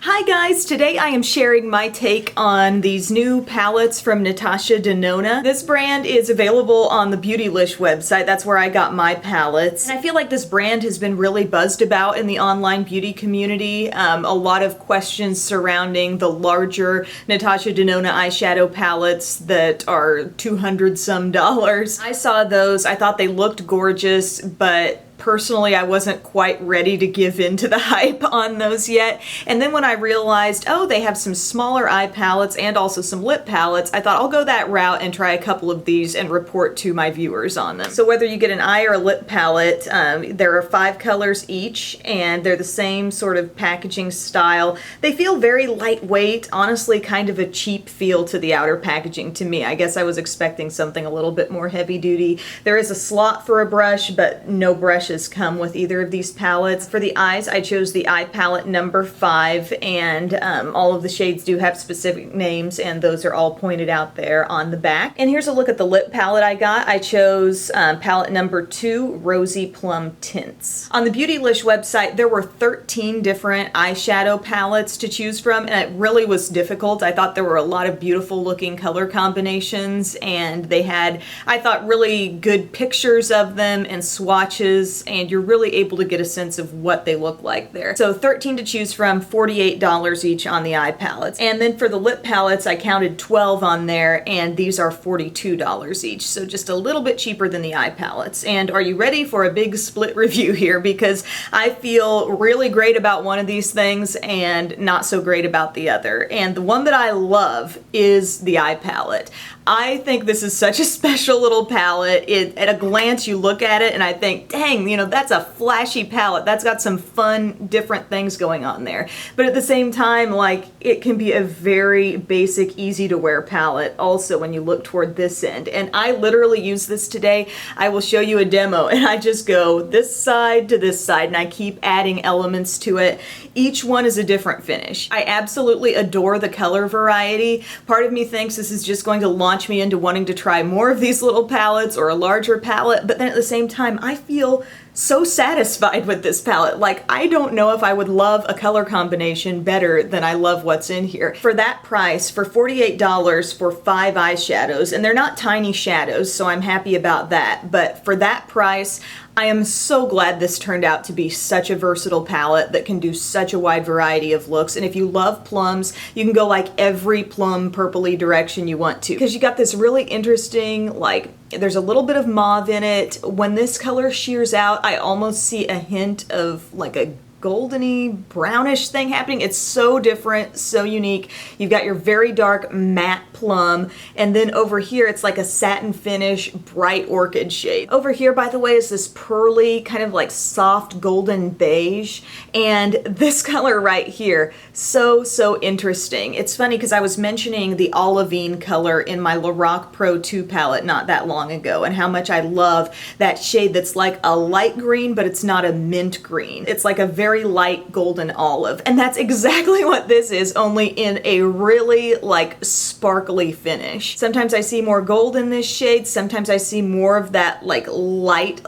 Hi guys, today I am sharing my take on these new palettes from Natasha Denona. This brand is available on the Beautylish website. That's where I got my palettes. And I feel like this brand has been really buzzed about in the online beauty community. A lot of questions surrounding the larger Natasha Denona eyeshadow palettes that are $200 some. I saw those, I thought they looked gorgeous, but personally, I wasn't quite ready to give in to the hype on those yet. And then when I realized, oh, they have some smaller eye palettes and also some lip palettes, I thought I'll go that route and try a couple of these and report to my viewers on them. So whether you get an eye or a lip palette, there are 5 colors each, and they're the same sort of packaging style. They feel very lightweight, honestly kind of a cheap feel to the outer packaging to me. I guess I was expecting something a little bit more heavy duty. There is a slot for a brush, but no brushes come with either of these palettes. For the eyes, I chose the eye palette number 5, and all of the shades do have specific names, and those are all pointed out there on the back. And here's a look at the lip palette I got. I chose palette number 2, Rosy Plum Tints. On the Beautylish website, there were 13 different eyeshadow palettes to choose from, and it really was difficult. I thought there were a lot of beautiful looking color combinations, and they had, I thought, really good pictures of them and swatches, and you're really able to get a sense of what they look like there. So 13 to choose from, $48 each on the eye palettes. And then for the lip palettes, I counted 12 on there, and these are $42 each. So just a little bit cheaper than the eye palettes. And are you ready for a big split review here? Because I feel really great about one of these things and not so great about the other. And the one that I love is the eye palette. I think this is such a special little palette. At a glance, you look at it and I think, dang, you know, that's a flashy palette. That's got some fun, different things going on there. But at the same time, like, it can be a very basic, easy to wear palette also when you look toward this end. And I literally use this today. I will show you a demo, and I just go this side to this side, and I keep adding elements to it. Each one is a different finish. I absolutely adore the color variety. Part of me thinks this is just going to launch me into wanting to try more of these little palettes or a larger palette, but then at the same time, I feel so satisfied with this palette. Like, I don't know if I would love a color combination better than I love what's in here. For that price, for $48 for 5 eyeshadows, and they're not tiny shadows, so I'm happy about that, but for that price, I am so glad this turned out to be such a versatile palette that can do such a wide variety of looks. And if you love plums, you can go like every plum purpley direction you want to, because you got this really interesting, like, there's a little bit of mauve in it. When this color shears out, I almost see a hint of like a goldeny brownish thing happening. It's so different, so unique. You've got your very dark matte plum, and then over here it's like a satin finish, bright orchid shade. Over here, by the way, is this pearly kind of like soft golden beige, and this color right here, so interesting. It's funny because I was mentioning the olivine color in my Lorac Pro 2 palette not that long ago, and how much I love that shade that's like a light green, but it's not a mint green. It's like a very light golden olive, and that's exactly what this is, only in a really like sparkly finish. Sometimes I see more gold in this shade, sometimes I see more of that like light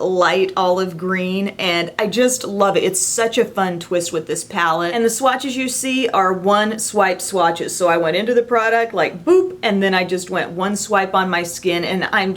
olive green, and I just love it. It's such a fun twist with this palette. And the swatches you see are one swipe swatches, so I went into the product like boop, and then I just went one swipe on my skin, and I'm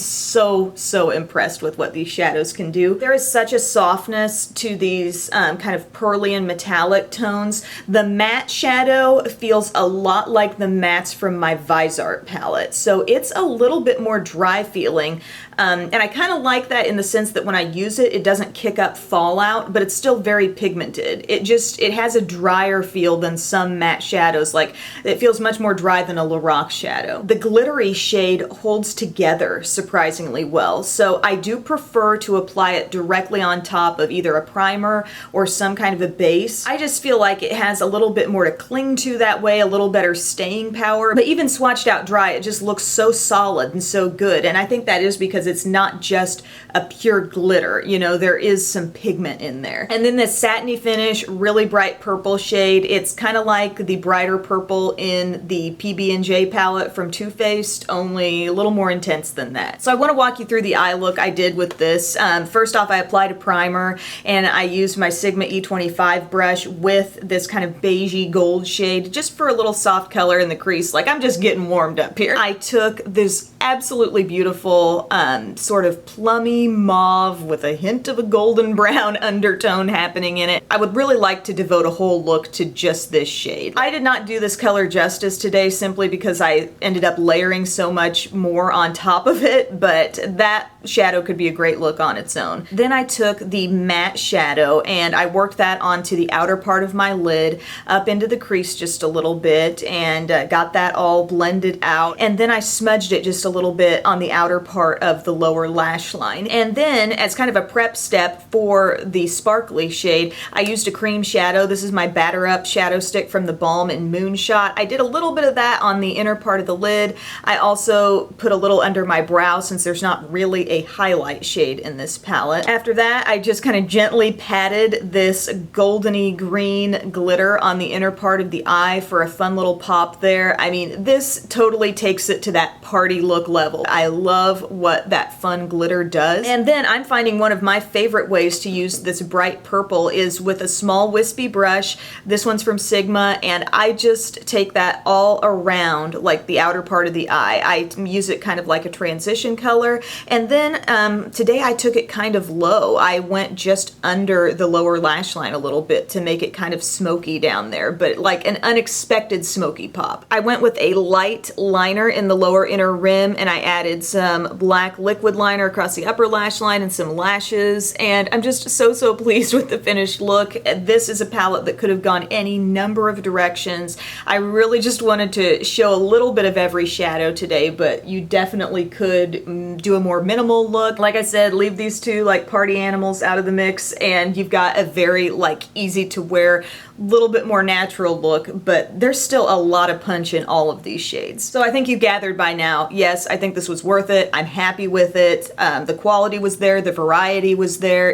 so impressed with what these shadows can do. There is such a softness to these kind of pearly and metallic tones. The matte shadow feels a lot like the mattes from my Visart palette, so it's a little bit more dry feeling, and I kind of like that in the sense that when I use it, it doesn't kick up fallout, but it's still very pigmented. It has a drier feel than some matte shadows. Like, it feels much more dry than a Lorac shadow. The glittery shade holds together surprisingly well, so I do prefer to apply it directly on top of either a primer or some kind of a base. I just feel like it has a little bit more to cling to that way, a little better staying power, but even swatched out dry, it just looks so solid and so good, and I think that is because it's not just a pure glitter. You know, there is some pigment in there. And then this satiny finish, really bright purple shade. It's kind of like the brighter purple in the PB&J palette from Too Faced, only a little more intense than that. So I want to walk you through the eye look I did with this. First off, I applied a primer and I used my Sigma E25 brush with this kind of beigey gold shade just for a little soft color in the crease. Like, I'm just getting warmed up here. I took this absolutely beautiful sort of plummy mauve with a hint of a golden brown undertone happening in it. I would really like to devote a whole look to just this shade. I did not do this color justice today simply because I ended up layering so much more on top of it, but that shadow could be a great look on its own. Then I took the matte shadow and I worked that onto the outer part of my lid up into the crease just a little bit and got that all blended out, and then I smudged it just a little bit on the outer part of the lower lash line. And then as kind of a prep step for the sparkly shade, I used a cream shadow. This is my Batter Up shadow stick from the Balm in Moonshot. I did a little bit of that on the inner part of the lid. I also put a little under my brow since there's not really a highlight shade in this palette. After that, I just kind of gently patted this goldeny green glitter on the inner part of the eye for a fun little pop there. I mean, this totally takes it to that party look level. I love what that fun glitter does. And then I'm finding one of my favorite ways to use this bright purple is with a small wispy brush. This one's from Sigma, and I just take that all around like the outer part of the eye. I use it kind of like a transition color. And then today I took it kind of low. I went just under the lower lash line a little bit to make it kind of smoky down there, but like an unexpected smoky pop. I went with a light liner in the lower inner rim, and I added some black liquid liner across the upper lash line and some lashes, and I'm just so pleased with the finished look. This is a palette that could have gone any number of directions. I really just wanted to show a little bit of every shadow today, but you definitely could do a more minimal look. Like I said, leave these two like party animals out of the mix and you've got a very like easy to wear, little bit more natural look, but there's still a lot of punch in all of these shades. So I think you gathered by now, yes, I think this was worth it. I'm happy with it. The quality was there, the variety was there.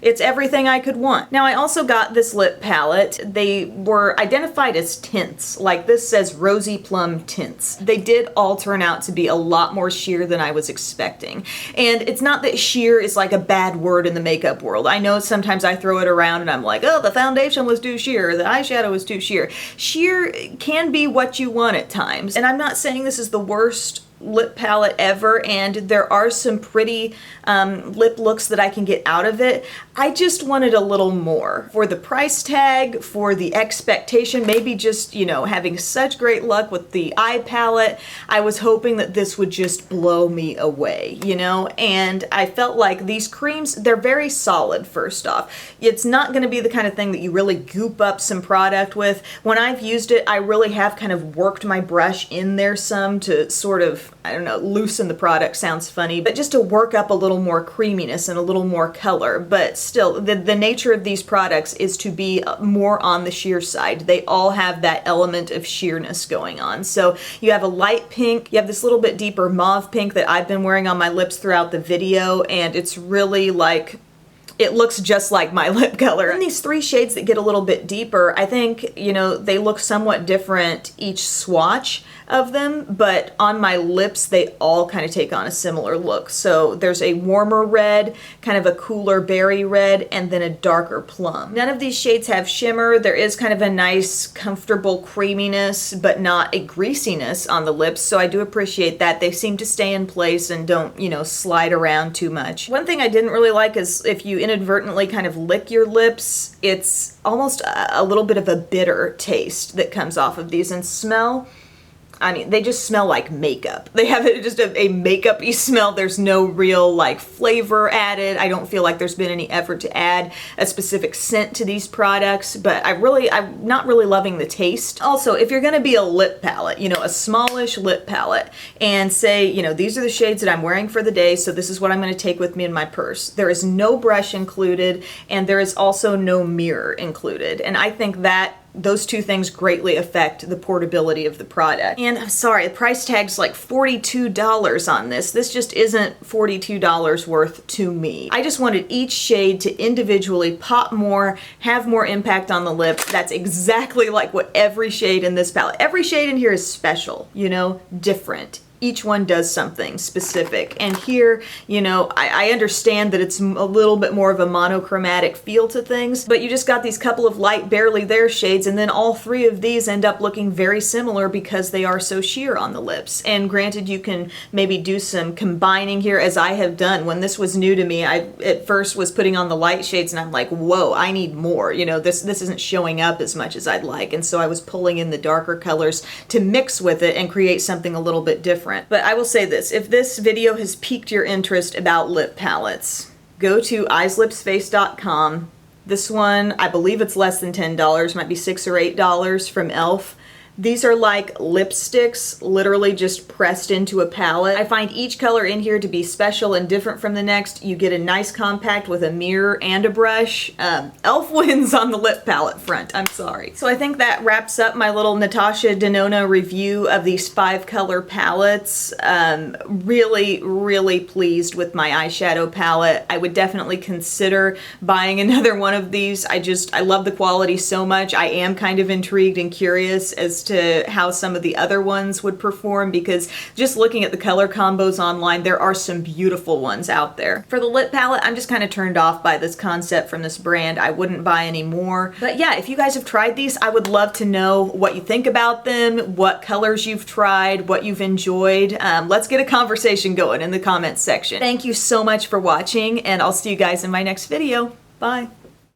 It's everything I could want. Now I also got this lip palette. They were identified as tints. Like this says Rosy Plum Tints. They did all turn out to be a lot more sheer than I was expecting. And it's not that sheer is like a bad word in the makeup world. I know sometimes I throw it around and I'm like, oh, the foundation was too sheer, the eyeshadow was too sheer. Sheer can be what you want at times. And I'm not saying this is the worst lip palette ever, and there are some pretty lip looks that I can get out of it. I just wanted a little more. For the price tag, for the expectation, maybe just, you know, having such great luck with the eye palette, I was hoping that this would just blow me away, you know? And I felt like these creams, they're very solid, first off. It's not gonna be the kind of thing that you really goop up some product with. When I've used it, I really have kind of worked my brush in there some to sort of, I don't know, loosen the product sounds funny, but just to work up a little more creaminess and a little more color. But still, the nature of these products is to be more on the sheer side. They all have that element of sheerness going on. So you have a light pink, you have this little bit deeper mauve pink that I've been wearing on my lips throughout the video, and it's really like, it looks just like my lip color. And these three shades that get a little bit deeper, I think, you know, they look somewhat different each swatch of them, but on my lips they all kind of take on a similar look. So there's a warmer red, kind of a cooler berry red, and then a darker plum. None of these shades have shimmer. There is kind of a nice comfortable creaminess, but not a greasiness on the lips, so I do appreciate that. They seem to stay in place and don't, you know, slide around too much. One thing I didn't really like is if you inadvertently kind of lick your lips, it's almost a little bit of a bitter taste that comes off of these. And smell, I mean, they just smell like makeup. They have just a makeup-y smell. There's no real like flavor added. I don't feel like there's been any effort to add a specific scent to these products, but I'm not really loving the taste. Also, if you're gonna be a lip palette, you know, a smallish lip palette, and say, you know, these are the shades that I'm wearing for the day, so this is what I'm gonna take with me in my purse. There is no brush included, and there is also no mirror included. And I think that those two things greatly affect the portability of the product. And I'm sorry, the price tag's like $42 on this. This just isn't $42 worth to me. I just wanted each shade to individually pop more, have more impact on the lip. That's exactly like what every shade in this palette. Every shade in here is special, you know, different. Each one does something specific. And here, you know, I understand that it's a little bit more of a monochromatic feel to things, but you just got these couple of light, barely there shades, and then all three of these end up looking very similar because they are so sheer on the lips. And granted, you can maybe do some combining here, as I have done. When this was new to me, I at first was putting on the light shades and I'm like, whoa, I need more. You know, this isn't showing up as much as I'd like. And so I was pulling in the darker colors to mix with it and create something a little bit different. But I will say this, if this video has piqued your interest about lip palettes, go to eyeslipsface.com. This one, I believe it's less than $10, might be $6 or $8 from e.l.f. These are like lipsticks, literally just pressed into a palette. I find each color in here to be special and different from the next. You get a nice compact with a mirror and a brush. e.l.f. wins on the lip palette front, I'm sorry. So I think that wraps up my little Natasha Denona review of these 5 color palettes. Really, really pleased with my eyeshadow palette. I would definitely consider buying another one of these. I love the quality so much. I am kind of intrigued and curious as to how some of the other ones would perform, because just looking at the color combos online, there are some beautiful ones out there. For the lip palette, I'm just kind of turned off by this concept from this brand. I wouldn't buy any more. But yeah, if you guys have tried these, I would love to know what you think about them, what colors you've tried, what you've enjoyed. Let's get a conversation going in the comments section. Thank you so much for watching, and I'll see you guys in my next video. Bye.